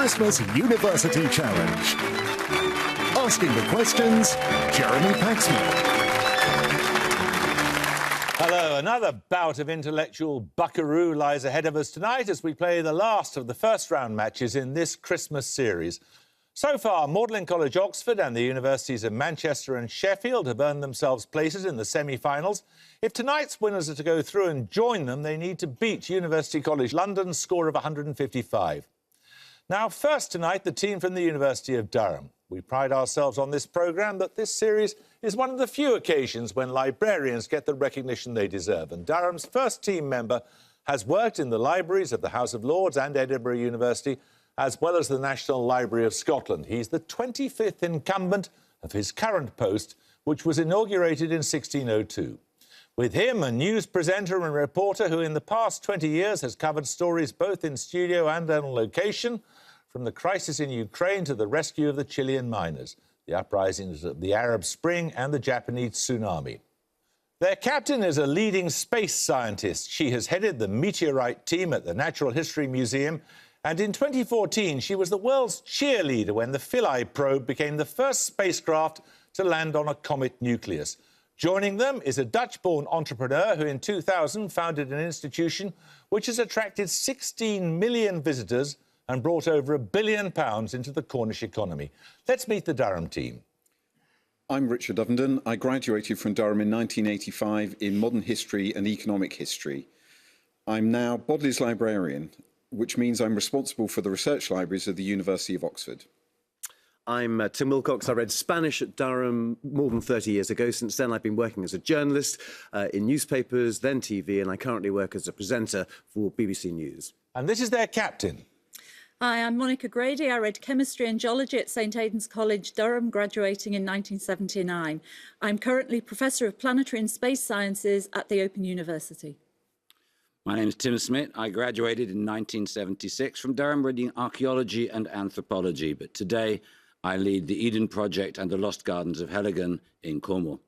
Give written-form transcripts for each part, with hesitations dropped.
Christmas University Challenge. Asking the questions, Jeremy Paxman. Hello, another bout of intellectual buckaroo lies ahead of us tonight as we play the last of the first round matches in this Christmas series. So far, Magdalen College, Oxford and the universities of Manchester and Sheffield have earned themselves places in the semi-finals. If tonight's winners are to go through and join them, they need to beat University College London's score of 155. Now, first tonight, the team from the University of Durham. We pride ourselves on this programme that this series is one of the few occasions when librarians get the recognition they deserve. And Durham's first team member has worked in the libraries of the House of Lords and Edinburgh University, as well as the National Library of Scotland. He's the 25th incumbent of his current post, which was inaugurated in 1602. With him, a news presenter and reporter who in the past 20 years has covered stories both in studio and on location, from the crisis in Ukraine to the rescue of the Chilean miners, the uprisings of the Arab Spring and the Japanese tsunami. Their captain is a leading space scientist. She has headed the meteorite team at the Natural History Museum, and in 2014 she was the world's cheerleader when the Philae probe became the first spacecraft to land on a comet nucleus. Joining them is a Dutch-born entrepreneur who in 2000 founded an institution which has attracted 16 million visitors and brought over £1 billion into the Cornish economy. Let's meet the Durham team. I'm Richard Ovenden. I graduated from Durham in 1985 in modern history and economic history. I'm now Bodley's librarian, which means I'm responsible for the research libraries of the University of Oxford. I'm Tim Wilcox. I read Spanish at Durham more than 30 years ago. Since then, I've been working as a journalist in newspapers, then TV, and I currently work as a presenter for BBC News. And this is their captain. Hi, I'm Monica Grady. I read chemistry and geology at St Aidan's College, Durham, graduating in 1979. I'm currently Professor of Planetary and Space Sciences at the Open University. My name is Tim Smith. I graduated in 1976 from Durham, reading archaeology and anthropology, but today I lead the Eden Project and the Lost Gardens of Heligan in Cornwall.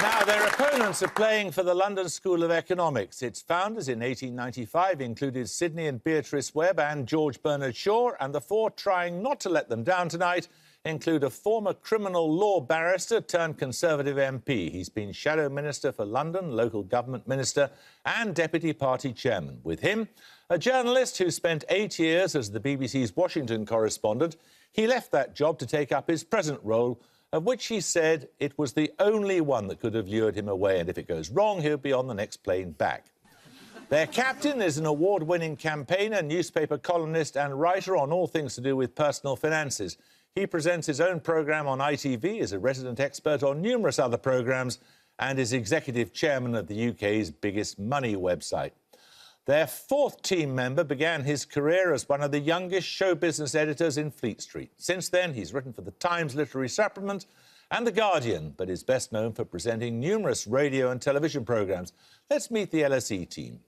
Now, their opponents are playing for the London School of Economics. Its founders in 1895 included Sidney and Beatrice Webb and George Bernard Shaw, and the four trying not to let them down tonight include a former criminal law barrister turned Conservative MP. He's been Shadow Minister for London, Local Government Minister and Deputy Party Chairman. With him, a journalist who spent 8 years as the BBC's Washington correspondent. He left that job to take up his present role, of which he said it was the only one that could have lured him away, and if it goes wrong, he'll be on the next plane back. Their captain is an award-winning campaigner, newspaper columnist and writer on all things to do with personal finances. He presents his own programme on ITV, is a resident expert on numerous other programmes and is executive chairman of the UK's biggest money website. Their fourth team member began his career as one of the youngest show business editors in Fleet Street. Since then, he's written for the Times Literary Supplement and The Guardian, but is best known for presenting numerous radio and television programmes. Let's meet the LSE team.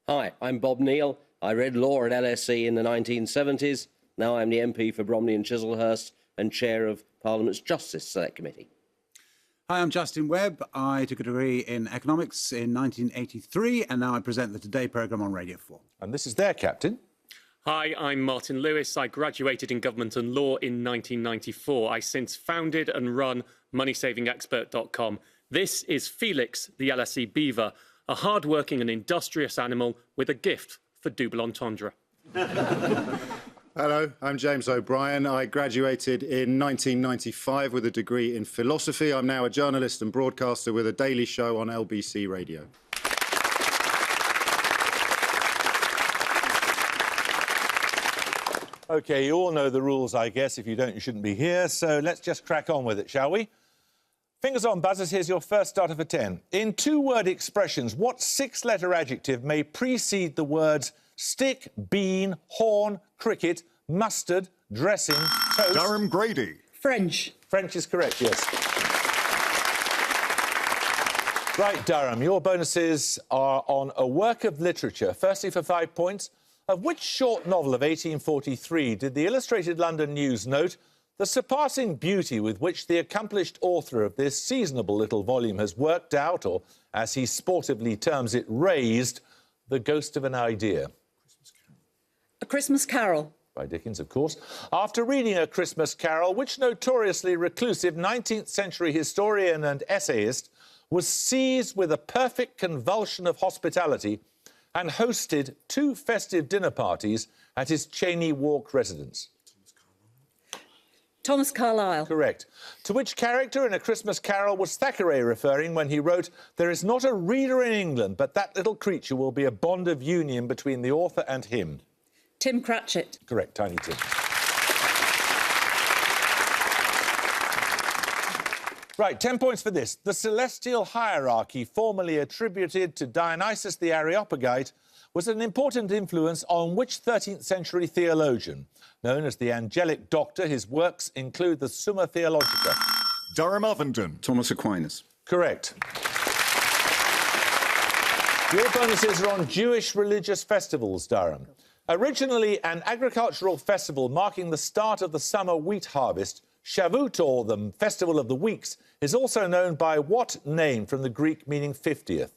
Hi, I'm Bob Neal. I read law at LSE in the 1970s. Now I'm the MP for Bromley and Chislehurst and chair of Parliament's Justice Select Committee. Hi, I'm Justin Webb. I took a degree in economics in 1983 and now I present the Today programme on Radio 4. And this is their captain. Hi, I'm Martin Lewis. I graduated in Government and Law in 1994. I since founded and run MoneySavingExpert.com. This is Felix, the LSE beaver, a hard-working and industrious animal with a gift for double entendre. Hello, I'm James O'Brien. I graduated in 1995 with a degree in philosophy. I'm now a journalist and broadcaster with a daily show on LBC Radio. OK, you all know the rules, I guess. If you don't, you shouldn't be here. So let's just crack on with it, shall we? Fingers on buzzers, here's your first starter for 10. In two-word expressions, what six-letter adjective may precede the words stick, bean, horn, cricket, mustard, dressing, toast? Durham Grady. French. French is correct, yes. Right, Durham, your bonuses are on a work of literature. Firstly, for 5 points, of which short novel of 1843 did the Illustrated London News note the surpassing beauty with which the accomplished author of this seasonable little volume has worked out, or as he sportively terms it, raised, The Ghost of an Idea? A Christmas Carol. By Dickens, of course. After reading A Christmas Carol, which notoriously reclusive 19th century historian and essayist was seized with a perfect convulsion of hospitality and hosted 2 festive dinner parties at his Cheyne Walk residence? Thomas Carlyle. Correct. To which character in A Christmas Carol was Thackeray referring when he wrote, "There is not a reader in England, but that little creature will be a bond of union between the author and him"? Tim Cratchit. Correct, Tiny Tim. Right, 10 points for this. The celestial hierarchy formerly attributed to Dionysus the Areopagite was an important influence on which 13th century theologian? Known as the Angelic Doctor, his works include the Summa Theologica. Durham Ovington. Thomas Aquinas. Correct. Your bonuses are on Jewish religious festivals, Durham. Originally an agricultural festival marking the start of the summer wheat harvest, Shavuot, or the Festival of the Weeks, is also known by what name from the Greek meaning 50th?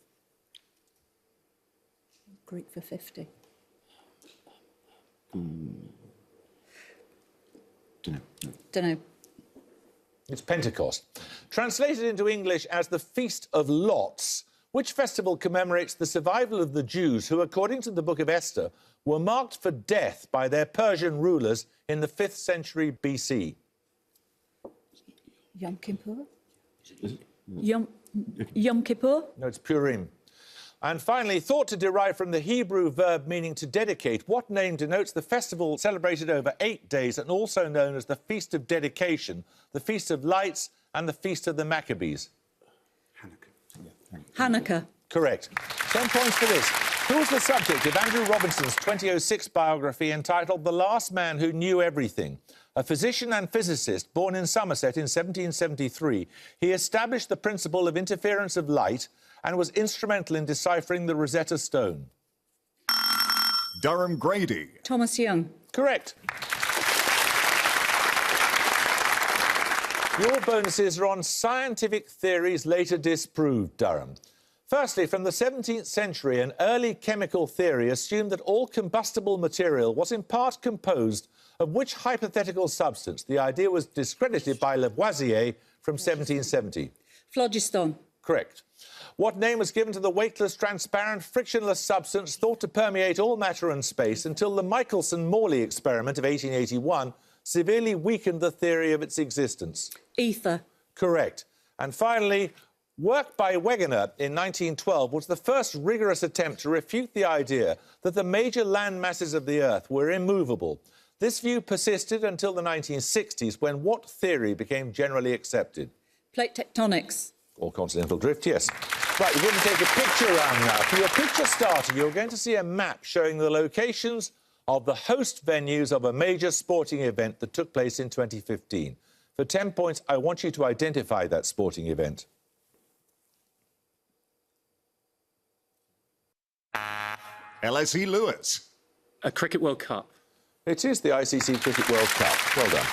Greek for 50. Dunno. It's Pentecost. Translated into English as the Feast of Lots, which festival commemorates the survival of the Jews who, according to the Book of Esther, were marked for death by their Persian rulers in the 5th century BC? Yom Kippur? Yom Kippur? No, it's Purim. And finally, thought to derive from the Hebrew verb meaning to dedicate, what name denotes the festival celebrated over 8 days and also known as the Feast of Dedication, the Feast of Lights and the Feast of the Maccabees? Hanukkah. Correct. 10 points for this. Who was the subject of Andrew Robinson's 2006 biography entitled The Last Man Who Knew Everything? A physician and physicist born in Somerset in 1773, he established the principle of interference of light and was instrumental in deciphering the Rosetta Stone. Durham Grady. Thomas Young. Correct. Your bonuses are on scientific theories later disproved, Durham. Firstly, from the 17th century, an early chemical theory assumed that all combustible material was in part composed of which hypothetical substance? The idea was discredited by Lavoisier from 1770. Phlogiston. Correct. What name was given to the weightless, transparent, frictionless substance thought to permeate all matter and space until the Michelson-Morley experiment of 1881 severely weakened the theory of its existence? Ether. Correct. And finally, work by Wegener in 1912 was the first rigorous attempt to refute the idea that the major land masses of the Earth were immovable. This view persisted until the 1960s, when what theory became generally accepted? Plate tectonics. Or continental drift, yes. Right, we're going to take a picture around now. For your picture starter, you're going to see a map showing the locations of the host venues of a major sporting event that took place in 2015. For 10 points, I want you to identify that sporting event. LSE Lewis. A Cricket World Cup. It is the ICC Cricket World Cup. Well done.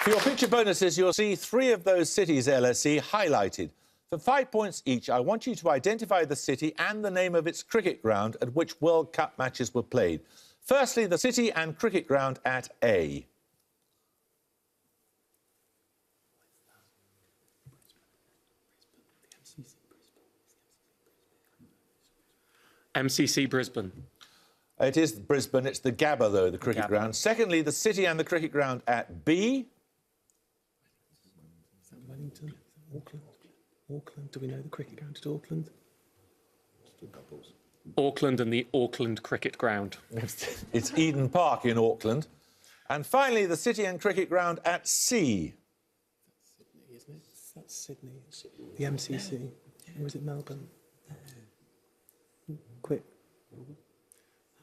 For your picture bonuses, you'll see 3 of those cities, LSE, highlighted. For 5 points each, I want you to identify the city and the name of its cricket ground at which World Cup matches were played. Firstly, the city and cricket ground at A. MCC Brisbane. It is Brisbane. It's the Gabba, though, the cricket ground. Secondly, the city and the cricket ground at B. Is that Wellington? Auckland? Auckland? Do we know the cricket ground at Auckland? Auckland and the Auckland Cricket Ground. It's Eden Park in Auckland. And finally, the city and cricket ground at C. Sydney, isn't it? That's Sydney. The MCC. Or is it Melbourne? Quick.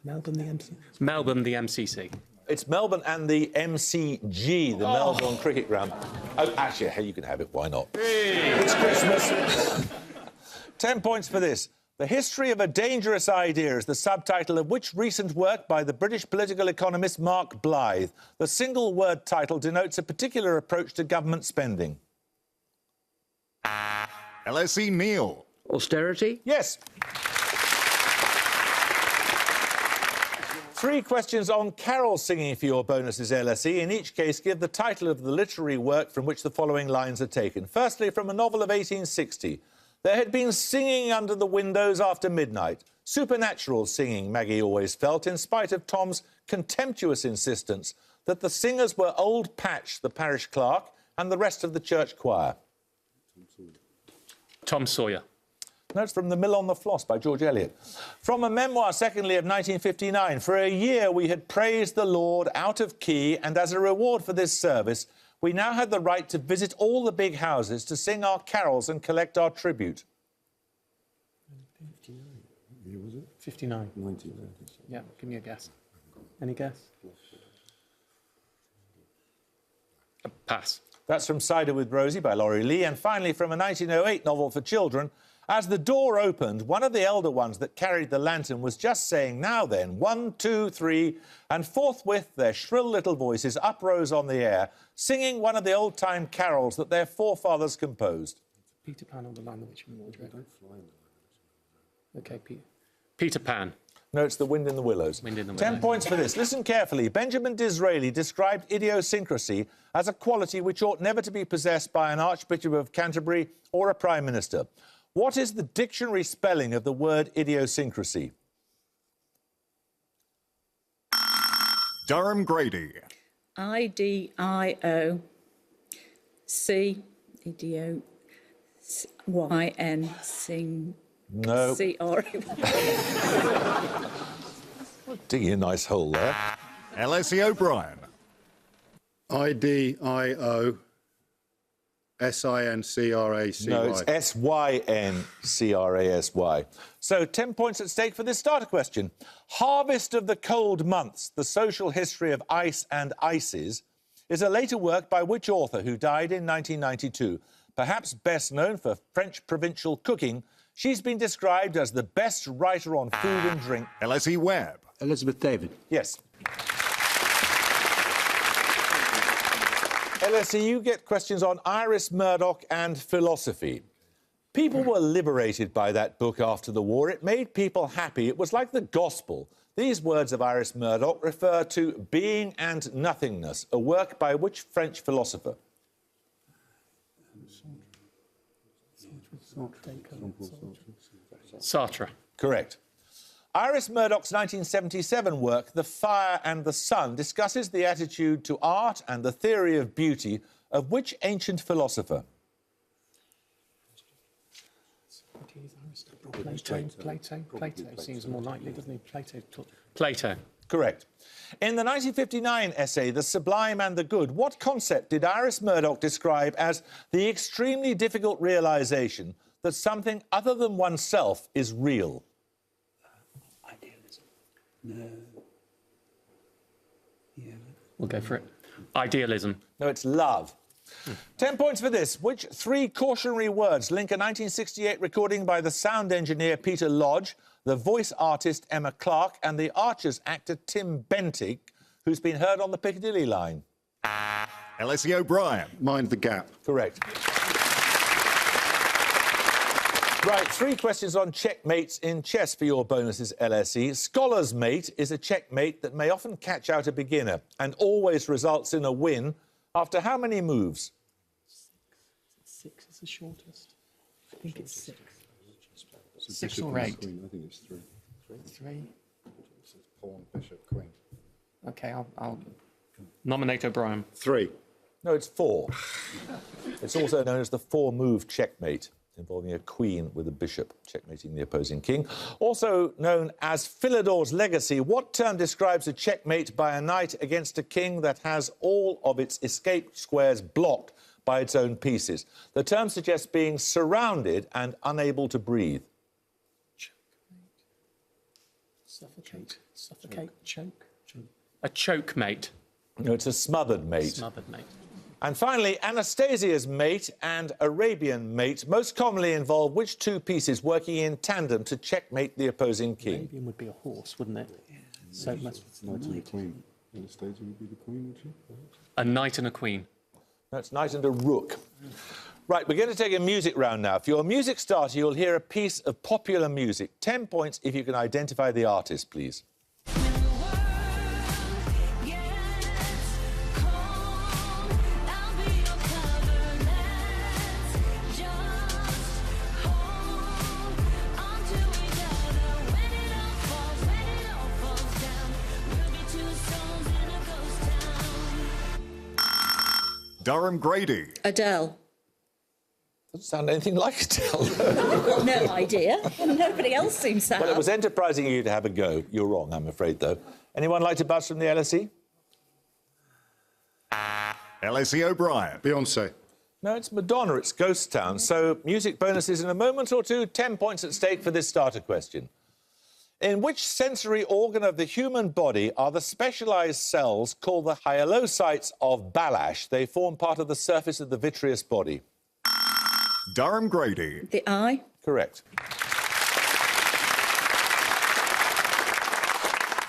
Melbourne, the MCC. Melbourne, the MCC. It's Melbourne and the MCG, the Melbourne Cricket Ground. Oh, actually, hey, you can have it. Why not? Hey. It's Christmas. 10 points for this. The History of a Dangerous Idea is the subtitle of which recent work by the British political economist Mark Blyth? The single-word title denotes a particular approach to government spending. LSE Neil. Austerity? Yes. 3 questions on carol singing for your bonuses, LSE. In each case, give the title of the literary work from which the following lines are taken. Firstly, from a novel of 1860. There had been singing under the windows after midnight. Supernatural singing, Maggie always felt, in spite of Tom's contemptuous insistence that the singers were old Patch, the parish clerk, and the rest of the church choir. Tom Sawyer. Notes from The Mill on the Floss by George Eliot. From a memoir, secondly, of 1959. For a year we had praised the Lord out of key, and as a reward for this service, we now had the right to visit all the big houses to sing our carols and collect our tribute. 59. 19. Yeah, give me a guess. Any guess? Pass. That's from Cider with Rosie by Laurie Lee. And finally, from a 1908 novel for children, as the door opened, one of the elder ones that carried the lantern was just saying, "Now then, 1, 2, 3, and forthwith their shrill little voices uprose on the air, singing one of the old-time carols that their forefathers composed." Peter Pan or the Lion, the Witch and the Wardrobe. OK, Peter Pan. No, it's The Wind in the Willows. 10 points for this. Listen carefully. Benjamin Disraeli described idiosyncrasy as a quality which ought never to be possessed by an Archbishop of Canterbury or a Prime Minister. What is the dictionary spelling of the word idiosyncrasy? Durham Grady. IDIO C idio YN sing No. CR. Digging a nice hole there. LSE O'Brien. IDIO SINCRACY. No, it's SYNCRASY. So 10 points at stake for this starter question. Harvest of the Cold Months, The Social History of Ice and Ices, is a later work by which author who died in 1992? Perhaps best known for French provincial cooking, she's been described as the best writer on food and drink. LSE Webb. Elizabeth David. Yes. LSE, you get questions on Iris Murdoch and philosophy. People were liberated by that book after the war. It made people happy. It was like the gospel. These words of Iris Murdoch refer to Being and Nothingness, a work by which French philosopher? Sartre. Correct. Iris Murdoch's 1977 work, The Fire and the Sun, discusses the attitude to art and the theory of beauty of which ancient philosopher? Plato seems more likely, doesn't he? Plato. Correct. In the 1959 essay, The Sublime and the Good, what concept did Iris Murdoch describe as the extremely difficult realisation that something other than oneself is real? Idealism. No. Yeah. We'll go for it. Idealism. No, it's love. 10 points for this. Which 3 cautionary words link a 1968 recording by the sound engineer Peter Lodge, the voice artist Emma Clark, and the Archers actor Tim Bentinck, who's been heard on the Piccadilly line? LSE O'Brien. Mind the gap. Correct. Right, 3 questions on checkmates in chess for your bonuses, LSE. Scholar's mate is a checkmate that may often catch out a beginner and always results in a win after how many moves? 6 is the shortest. I think it's 6. 6 or 8? I think it's 3. 3. Pawn, bishop, queen. OK, I'll nominate O'Brien. 3. No, it's 4. It's also known as the 4-move checkmate, involving a queen with a bishop, checkmating the opposing king. Also known as Philidor's legacy, what term describes a checkmate by a knight against a king that has all of its escape squares blocked by its own pieces? The term suggests being surrounded and unable to breathe. Suffocate. Choke. A choke mate. No, it's a smothered mate. Smothered mate. And finally, Anastasia's mate and Arabian mate most commonly involve which 2 pieces working in tandem to checkmate the opposing king? Arabian would be a horse, wouldn't it? Yeah. So it must be Knight and a queen. Anastasia would be the queen, would she? a knight and a queen. No, it's knight and a rook. Right, we're going to take a music round now. For your music starter, you'll hear a piece of popular music. 10 points if you can identify the artist, please. Durham Grady. Adele. Doesn't sound anything like Adele. No idea. Nobody else seems to have. Well, it was enterprising of you to have a go. You're wrong, I'm afraid, though. Anyone like to buzz from the LSE? LSE O'Brien. Beyonce. No, it's Madonna. It's Ghost Town. So, music bonuses in a moment or two. 10 points at stake for this starter question. In which sensory organ of the human body are the specialised cells called the hyalocytes of Ballash? They form part of the surface of the vitreous body. Durham Grady. The eye. Correct.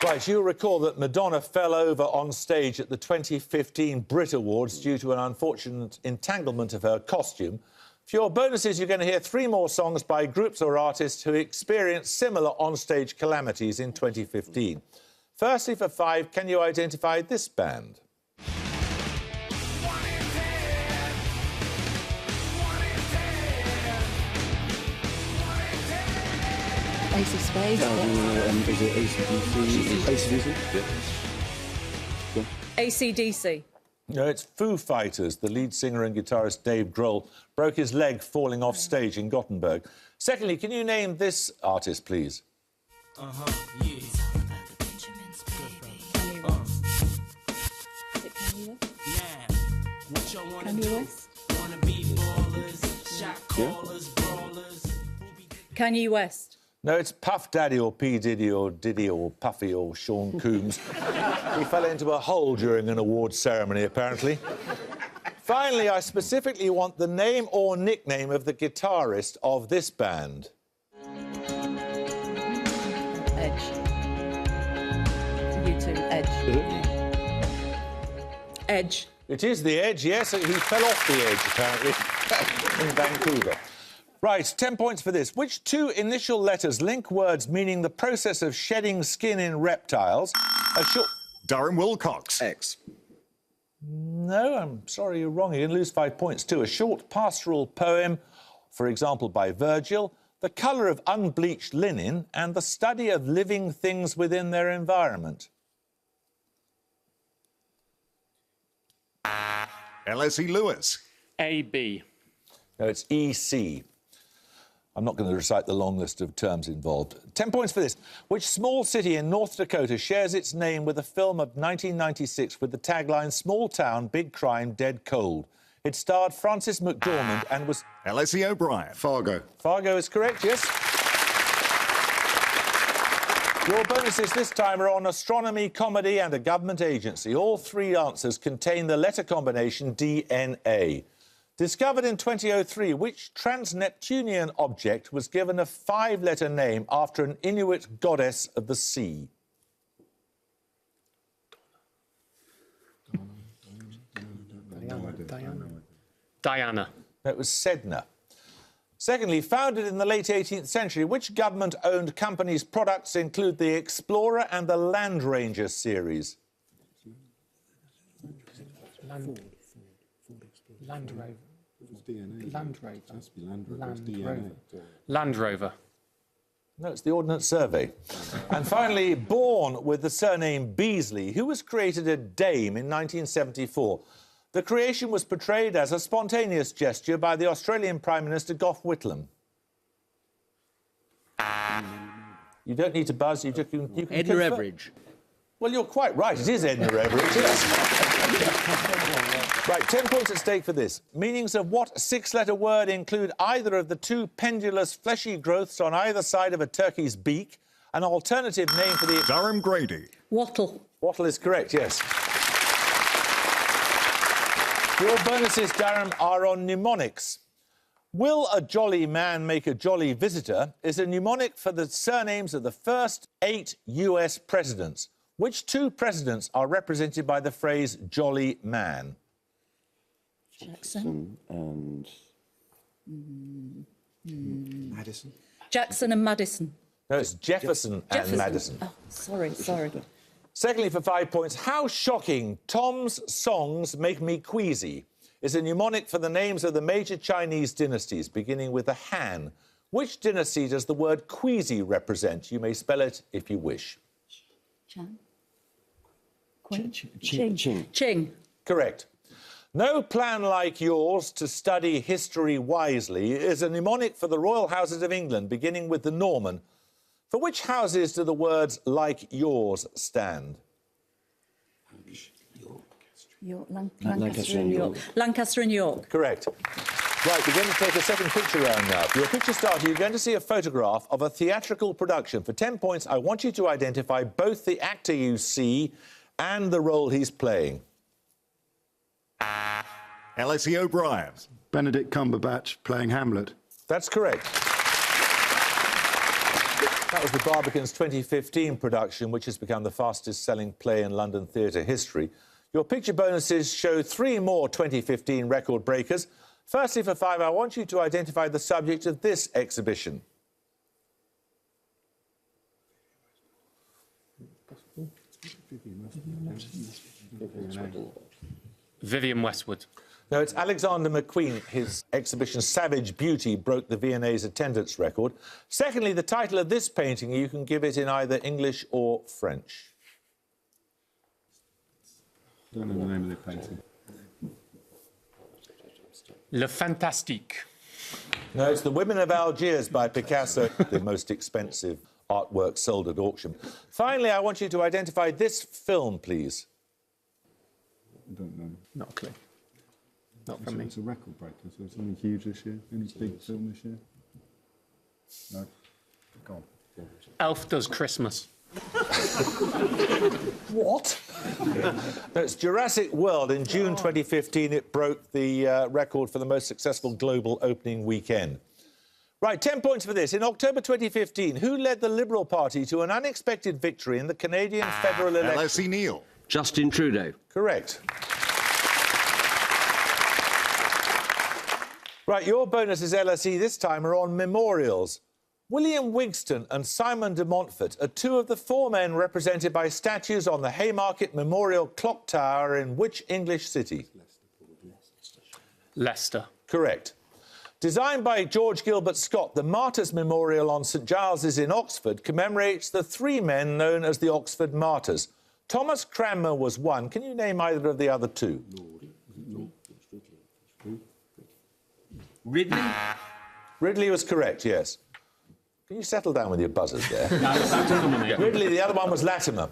Right, you'll recall that Madonna fell over on stage at the 2015 Brit Awards due to an unfortunate entanglement of her costume. For your bonuses, you're going to hear 3 more songs by groups or artists who experienced similar on-stage calamities in 2015. Firstly, for 5, can you identify this band? Ace of Spades. Is it ACDC? Yeah. AC/DC. No, it's Foo Fighters. The lead singer and guitarist Dave Grohl broke his leg falling off stage in Gothenburg. Secondly, can you name this artist, please? Kanye West. Kanye West. No, it's Puff Daddy or P. Diddy or Diddy or Puffy or Sean Coombs. He fell into a hole during an awards ceremony, apparently. Finally, I specifically want the name or nickname of the guitarist of this band. Edge. U2, Edge. Edge. It is the Edge, yes. He fell off the edge, apparently, in Vancouver. Right, 10 points for this. Which 2 initial letters link words meaning the process of shedding skin in reptiles? A short... Durham Wilcox. X. No, I'm sorry, you're wrong. You're going to lose 5 points, too. A short pastoral poem, for example, by Virgil, the colour of unbleached linen, and the study of living things within their environment. LSE Lewis. AB. No, it's EC. I'm not going to recite the long list of terms involved. 10 points for this. Which small city in North Dakota shares its name with a film of 1996 with the tagline, Small Town, Big Crime, Dead Cold? It starred Frances McDormand and was... LSE O'Brien. Fargo. Fargo is correct, yes. Your bonuses this time are on astronomy, comedy and a government agency. All 3 answers contain the letter combination DNA. Discovered in 2003, which trans-Neptunian object was given a 5-letter name after an Inuit goddess of the sea? Diana. It was Sedna. Secondly, founded in the late 18th century, which government-owned company's products include the Explorer and the Land Ranger series? Land Rover. Land Rover. No, it's the Ordnance Survey. And finally, born with the surname Beasley, who was created a dame in 1974. The creation was portrayed as a spontaneous gesture by the Australian Prime Minister Gough Whitlam. You don't need to buzz, you can Edna confirm. Everage. Well, you're quite right, it is Edna Everage, yes. Right, 10 points at stake for this. Meanings of what 6-letter word include either of the 2 pendulous fleshy growths on either side of a turkey's beak? An alternative name for the... Durham Grady. Wattle. Wattle is correct, yes. Your bonuses, Durham, are on mnemonics. Will a jolly man make a jolly visitor is a mnemonic for the surnames of the first 8 US presidents. Which 2 presidents are represented by the phrase jolly man? Jackson. And Madison. Jackson and Madison. No, it's Jefferson and Madison. Oh, sorry. Secondly, for 5 points, how shocking Tom's songs make me queasy is a mnemonic for the names of the major Chinese dynasties, beginning with the Han. Which dynasty does the word queasy represent? You may spell it if you wish. Qing. Correct. No plan like yours to study history wisely is a mnemonic for the royal houses of England, beginning with the Norman. For which houses do the words like yours stand? Lancaster and York. Lancaster and York. Correct. Right, we're going to take a second picture round now. For your picture starter, you're going to see a photograph of a theatrical production. For 10 points, I want you to identify both the actor you see and the role he's playing. L.S.E. O'Brien. Benedict Cumberbatch playing Hamlet. That's correct. That was the Barbicans 2015 production, which has become the fastest-selling play in London theatre history. Your picture bonuses show 3 more 2015 record breakers. Firstly, for 5, I want you to identify the subject of this exhibition. Vivienne Westwood. No, it's Alexander McQueen. His exhibition Savage Beauty broke the V&A's attendance record. Secondly, the title of this painting, you can give it in either English or French. I don't know the name of the painting. Le Fantastique. No, it's The Women of Algiers by Picasso, the most expensive artwork sold at auction. Finally, I want you to identify this film, please. I don't know. Not a clue. Not from me. It's a record breaker, so something huge this year. Any big film this year? No. Go on. Elf Does Christmas. What? No, it's Jurassic World. In June 2015, it broke the record for the most successful global opening weekend. Right, 10 points for this. In October 2015, who led the Liberal Party to an unexpected victory in the Canadian federal election? L.S.E. Neil. Justin Trudeau. Correct. Right, your bonuses, LSE, this time are on memorials. William Wigston and Simon de Montfort are 2 of the 4 men represented by statues on the Haymarket Memorial Clock Tower in which English city? Leicester. Correct. Designed by George Gilbert Scott, the Martyrs Memorial on St Giles's in Oxford commemorates the 3 men known as the Oxford Martyrs. Thomas Cranmer was one. Can you name either of the other 2? Ridley. Ridley was correct, yes. Can you settle down with your buzzers there? Ridley, the other one was Latimer.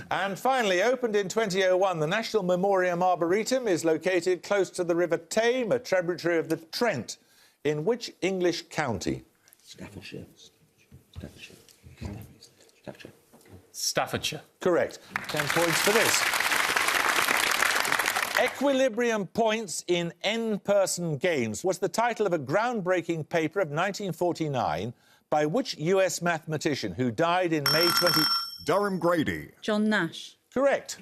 And finally, opened in 2001, the National Memoriam Arboretum is located close to the River Tame, a tributary of the Trent. In which English county? Staffordshire. Staffordshire. Correct. 10 points for this. Equilibrium Points in N-Person Games was the title of a groundbreaking paper of 1949 by which US mathematician who died in May 20... Durham Grady. John Nash. Correct.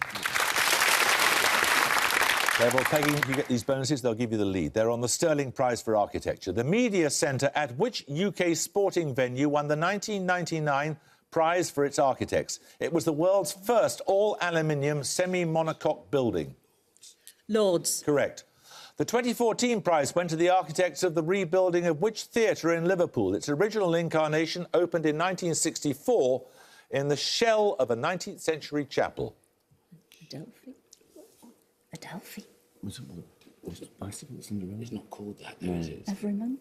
Well, Peggy, you get these bonuses, they'll give you the lead. They're on the Sterling Prize for Architecture. The Media Centre at which UK sporting venue won the 1999 prize for its architects? It was the world's first all-aluminium semi-monocoque building. Lords. Correct. The 2014 prize went to the architects of the rebuilding of which theatre in Liverpool? Its original incarnation opened in 1964 in the shell of a 19th century chapel. Adelphi. Adelphi. Was it Bicycle Cinderella? It's not called that, though, is it? Everyman.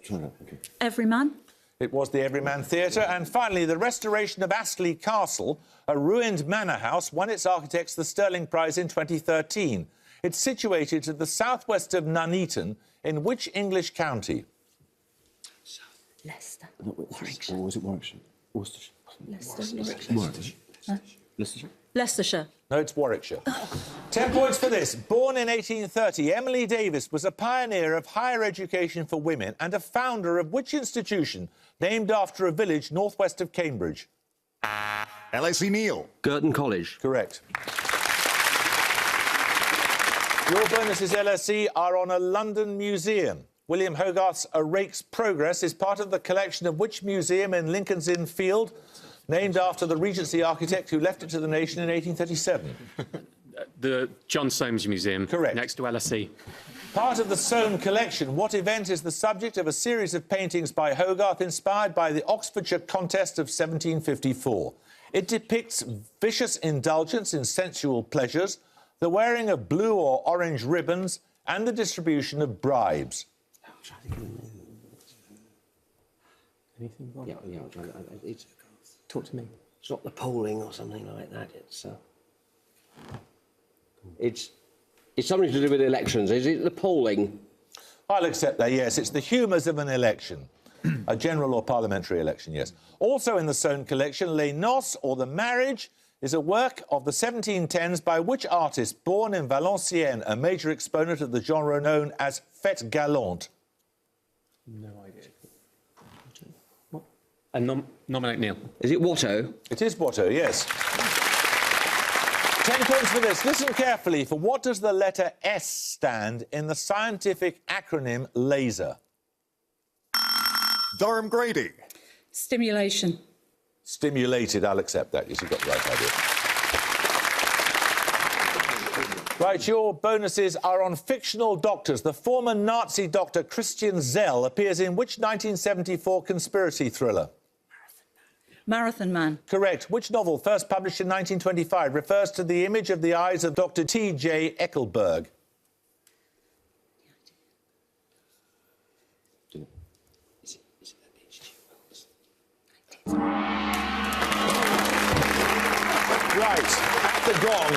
Try that, OK. Everyman. It was the Everyman Theatre. And finally, the restoration of Astley Castle, a ruined manor house, won its architects the Sterling Prize in 2013. It's situated to the southwest of Nuneaton, in which English county? Leicester. Warwickshire. Or was it Warwickshire? Worcestershire. Leicester. Leicestershire. Leicestershire. No, it's Warwickshire. 10 points for this. Born in 1830, Emily Davis was a pioneer of higher education for women and a founder of which institution named after a village northwest of Cambridge? L.S.E. Neil. Girton College. Correct. Your bonuses, LSE, are on a London museum. William Hogarth's A Rake's Progress is part of the collection of which museum in Lincoln's Inn Field, named after the Regency architect who left it to the nation in 1837? The John Soames Museum. Correct. Next to LSE. Part of the Soane collection, what event is the subject of a series of paintings by Hogarth inspired by the Oxfordshire contest of 1754? It depicts vicious indulgence in sensual pleasures, the wearing of blue or orange ribbons, and the distribution of bribes. Anything? Yeah. Talk to me. It's not the polling or something like that. It's something to do with elections. Is it the polling? I'll accept that, yes. It's the humours of an election. A general or parliamentary election, yes. Also in the Soane collection, Les Noces, or The Marriage, is a work of the 1710s by which artist, born in Valenciennes, a major exponent of the genre known as fête galante? No idea. What? Nominate Neil. Is it Watteau? It is Watteau, yes. 10 points for this. Listen carefully. For what does the letter S stand in the scientific acronym LASER? Durham Grady. Stimulation. Stimulated, I'll accept that. Yes, you've got the right idea. Right, your bonuses are on fictional doctors. The former Nazi doctor Christian Zell appears in which 1974 conspiracy thriller? Marathon Man. Correct. Which novel, first published in 1925, refers to the image of the eyes of Dr. T.J. Eckelberg? Right, at the gong,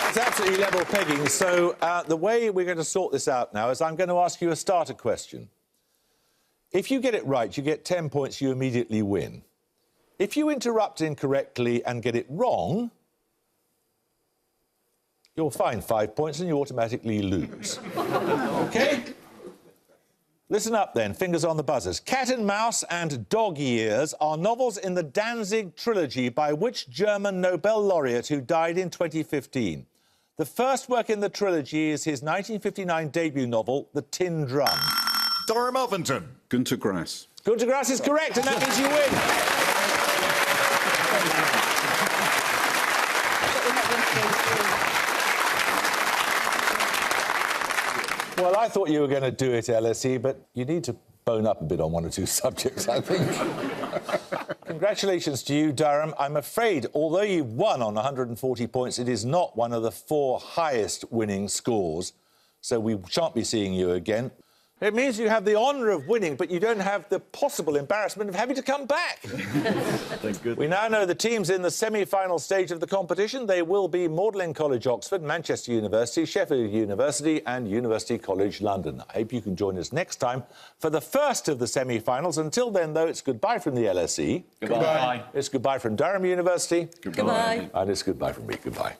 it's absolutely level pegging. So the way we're going to sort this out now is I'm going to ask you a starter question. If you get it right, you get 10 points, you immediately win. If you interrupt incorrectly and get it wrong, you'll find 5 points and you automatically lose. OK? Listen up, then. Fingers on the buzzers. Cat and Mouse and Dog Years are novels in the Danzig trilogy by which German Nobel laureate who died in 2015? The first work in the trilogy is his 1959 debut novel, The Tin Drum. Durham Ovington. Gunter Grass. Gunter Grass is correct, and that means you win. Well, I thought you were going to do it, LSE, but you need to bone up a bit on one or two subjects, I think. Congratulations to you, Durham. I'm afraid, although you've won on 140 points, it is not one of the 4 highest winning scores, so we shan't be seeing you again. It means you have the honour of winning, but you don't have the possible embarrassment of having to come back. Thank goodness. We now know the teams in the semi-final stage of the competition. They will be Magdalen College, Oxford, Manchester University, Sheffield University and University College London. I hope you can join us next time for the first of the semi-finals. Until then, though, it's goodbye from the LSE. Goodbye. It's goodbye from Durham University. Goodbye. And it's goodbye from me. Goodbye.